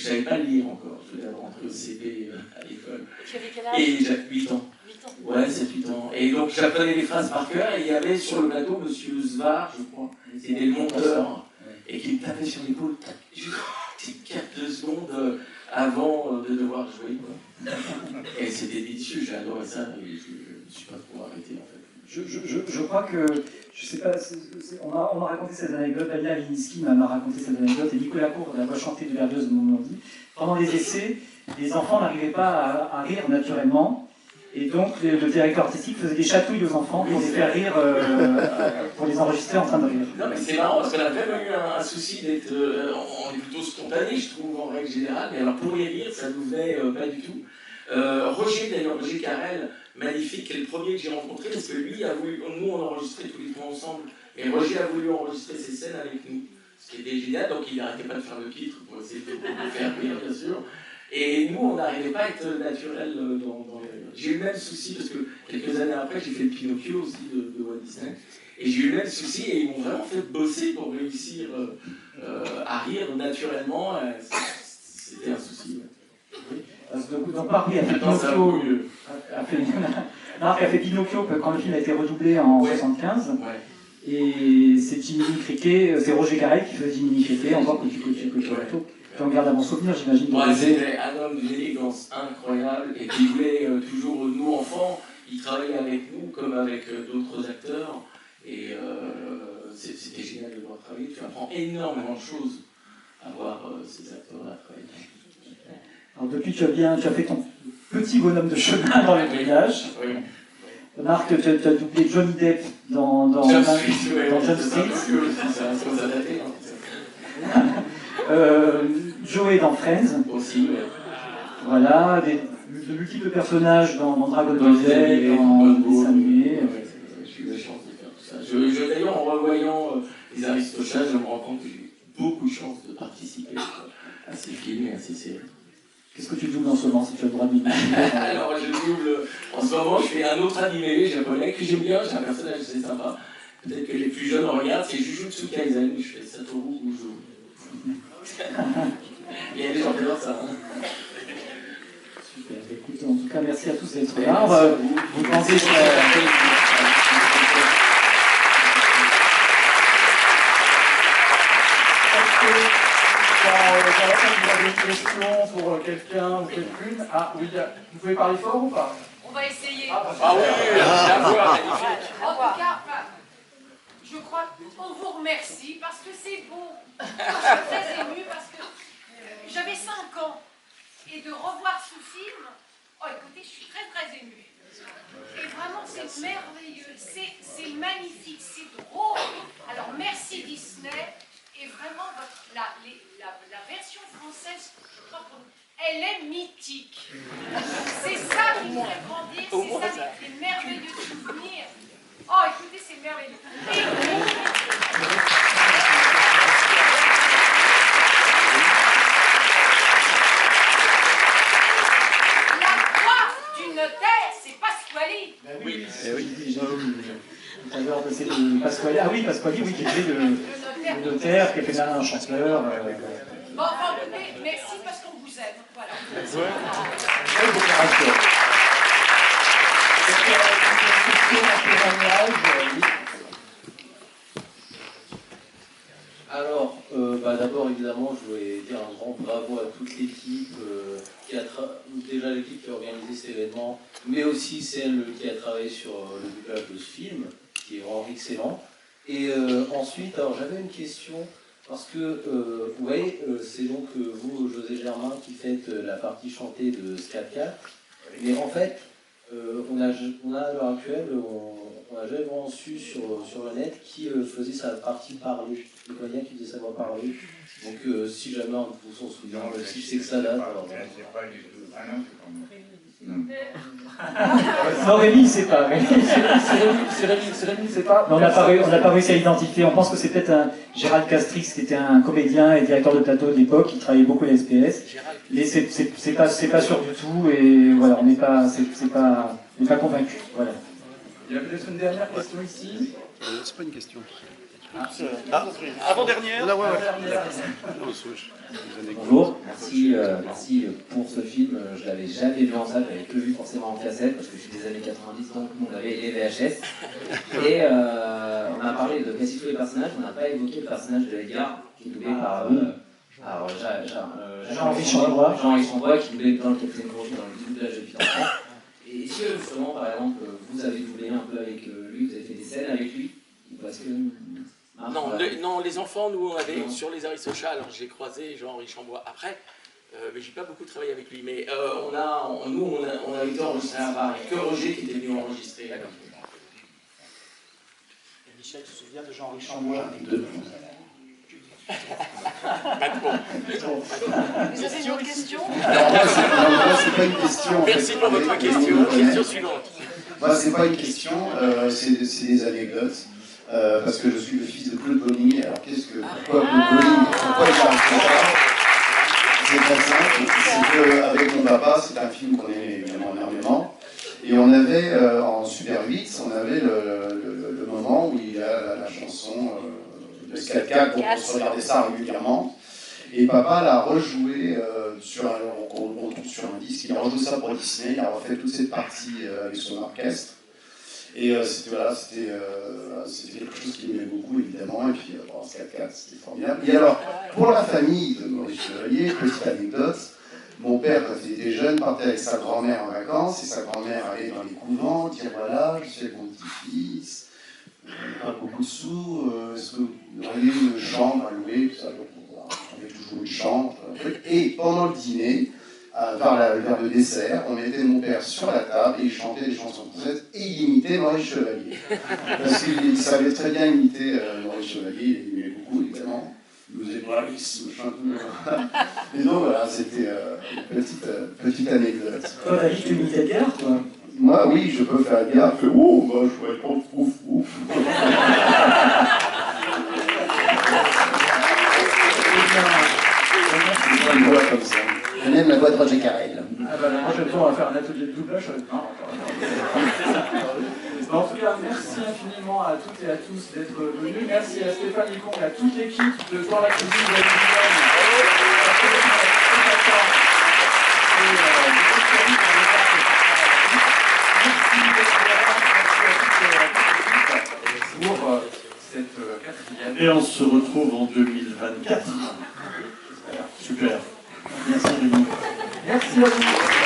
savais pas lire encore, je devais rentrer au CP à l'école. Tu avais quel âge? Et j'avais 8 ans. 8 ans. Ouais, 7-8 ans. Et donc j'apprenais les phrases par cœur, et il y avait sur le plateau Monsieur Svar, je crois, c'était le monteur, et qui me tapait sur l'épaule. Petite carte de secondes avant de devoir jouer, quoi. Et c'était délicieux, j'ai adoré ça, et je ne suis pas trop arrêté en fait. Je crois que, je sais pas, on m'a raconté cette anecdote, Dalia Alinsky m'a raconté cette anecdote, et Nicolas Cour, la voix chantée de Verdieuse, m'ont dit. Pendant les essais, les enfants n'arrivaient pas à rire naturellement, et donc le directeur artistique faisait des chatouilles aux enfants pour les faire rire, pour les enregistrer en train de rire. Non mais c'est marrant parce qu'on a vraiment eu un souci d'être, on est plutôt spontané je trouve en règle générale, mais alors pour les rire ça nous venait pas du tout. Roger d'ailleurs, Roger Carrel, magnifique, qui est le premier que j'ai rencontré parce que lui a voulu, nous on enregistrait tous les trois ensemble, mais Roger a voulu enregistrer ses scènes avec nous, ce qui était génial, donc il n'arrêtait pas de faire le titre pour essayer de faire rire bien sûr. Et nous, on n'arrivait pas à être naturel dans les rires. J'ai eu le même souci, parce que quelques années après, j'ai fait le Pinocchio aussi de Walt Disney. Et j'ai eu le même souci, et ils m'ont vraiment fait bosser pour réussir à rire naturellement. C'était un souci. Oui. Donc Marc a fait Pinocchio. Marc a fait Pinocchio quand le film a été redoublé en 1975. Ouais. Et c'est Jiminy Cricket, c'est Roger Carrel qui faisait Jiminy Cricket, encore que tu bateau. Tu en gardes un bon souvenir, j'imagine. Ouais, c'était un homme d'une élégance incroyable et qui voulait toujours, nous enfants, il travaillait avec nous comme avec d'autres acteurs. Et c'était génial de voir travailler. Tu apprends énormément de choses à voir ces acteurs-là travailler. Alors depuis, tu as fait ton petit bonhomme de chemin dans les voyages. Oui. Marc, tu as doublé Johnny Depp dans Jump Street. Joey dans Friends. Aussi, ouais. Voilà, de multiples personnages dans Dragon Ball Z, dans dessin animé. J'ai eu la chance de faire tout ça. D'ailleurs, en revoyant les Aristochats, je me rends compte que j'ai eu beaucoup de chance de participer à ces films et à ces séries. Qu'est-ce que tu doubles en ce moment, si tu as le droit de double? Alors, je double. En ce moment, je fais un autre animé japonais que j'aime bien, j'ai un personnage assez sympa. Peut-être que les plus jeunes en regardent, c'est Jujutsu Kaisen, je fais Satoru Gojo. Il y a des gens qui adorent ça. Super, écoute, en tout cas, merci à tous d'être là. On va vous demander. Vous avez une question pour quelqu'un ou quelqu'une? Ah oui, vous pouvez parler fort ou pas? On va essayer. Ah oui, la voix magnifique. En tout cas, je crois qu'on vous remercie parce que c'est beau. Je suis très émue parce que j'avais 5 ans et de revoir ce film, oh écoutez, je suis très très émue. Et vraiment, c'est merveilleux, c'est magnifique, c'est drôle. Alors merci Disney. Et vraiment, la version française, je crois qu'elle est mythique. C'est ça qui nous fait grandir, c'est ça qui fait merveilleux souvenirs. Oh, écoutez, c'est merveilleux. La voix du notaire, c'est Pasquali. Ben oui, tout à l'heure, c'est Pasquali. Ah oui, Pasquali, oui, qui était le notaire, qui a fait Merlin Enchanteur. Bon, merci parce qu'on vous aime. Voilà. Alors, d'abord, évidemment, je voulais dire un grand bravo à toute l'équipe, déjà l'équipe qui a organisé cet événement, mais aussi celle qui a travaillé sur le doublage de ce film, qui est vraiment excellent. Et ensuite, alors j'avais une question, parce que, vous voyez, c'est donc vous, José Germain, qui faites la partie chantée de Scat Cat, mais en fait, on a à l'heure actuelle, on n'a jamais vraiment su sur le net qui faisait sa partie parlée, le comédien qui faisait sa voix parlée. Donc si jamais on vous s'en souvient, si je sais que ça date. Alors, non, Rémi, c'est pas. Rémi, c'est pas. Non, on n'a pas réussi à identifier. On pense que c'est peut-être Gérald Castrix, qui était un comédien et directeur de plateau de l'époque, qui travaillait beaucoup à la SPS. Mais c'est pas sûr du tout, et voilà, on n'est pas convaincu. Voilà. Il y a peut-être une dernière question ici. C'est pas une question. Avant-dernière. Bonjour, merci pour ce film. Je l'avais jamais vu en salle, je l'avais que vu forcément en cassette parce que je suis des années 90, donc on avait les VHS. Et on a parlé de quasi tous les personnages, on n'a pas évoqué le personnage de Edgar qui est doublé par Jean-Henri Chambois. Jean-Henri Chambois qui doublait dans le Capitaine Grogi dans le doublage de Peter Pan. Et est-ce que justement, par exemple, vous avez doublé un peu avec lui, vous avez fait des scènes avec lui? Parce que Non, les enfants, nous, on avait sur les Aristochats, alors j'ai croisé Jean-Henri Chambois après, mais j'ai pas beaucoup travaillé avec lui. Mais on a été enregistré à Paris, que Roger qui était venu enregistrer. D'accord. Et Michel se souvient de Jean-Henri Chambois. Pas trop. Vous avez une autre question? Alors moi, c'est pas une question. Merci pour votre question. Question suivante. Moi, c'est pas une question, c'est des anecdotes. Parce que je suis le fils de Claude Bolling. Alors pourquoi Claude Bolling? Pourquoi il a fait ça? C'est très simple. C'est qu'avec mon papa, c'est un film qu'on aimait évidemment énormément. Et on avait, en Super 8, on avait le moment où il y a la chanson de Skat, donc on se regardait ça régulièrement. Et papa l'a rejoué on trouve sur un disque, il a rejoué ça pour Disney, il a refait toute cette partie avec son orchestre. Et c'était quelque chose qui m'aimait beaucoup, évidemment. Et puis, Skat, c'était formidable. Et alors, pour la famille de Maurice Chevalier, petite anecdote, mon père, quand il était jeune, partait avec sa grand-mère en vacances, et sa grand-mère allait dans les couvents, dire voilà, je suis mon petit-fils, on n'a pas beaucoup de sous, est-ce que vous auriez une chambre à louer, tout ça. Donc, on avait toujours une chambre, un truc. Et pendant le dîner, par le verre de dessert, on mettait mon père sur la table et il chantait des chansons françaises et il imitait Maurice Chevalier. Parce qu'il savait très bien imiter Maurice Chevalier, il aimait beaucoup évidemment. Il nous faisait bravis, machin, tout. Et donc voilà, c'était une petite anecdote. Toi, David, tu imites Edgar, toi? Moi, oui, je peux faire Edgar, je fais oh, bah, je pourrais prendre ouf, ouf. Voilà comme ça. On aime la voix de Roger Carrel. Ah bah la prochaine fois, on va faire un atelier de doublage. En tout cas, merci infiniment à toutes et à tous d'être venus. Merci à Stéphane Lecomte et à toute l'équipe de Voir la cuisine de la pour cette quatrième. Et on se retrouve en 2024. Super. Merci Rémi. Merci à vous.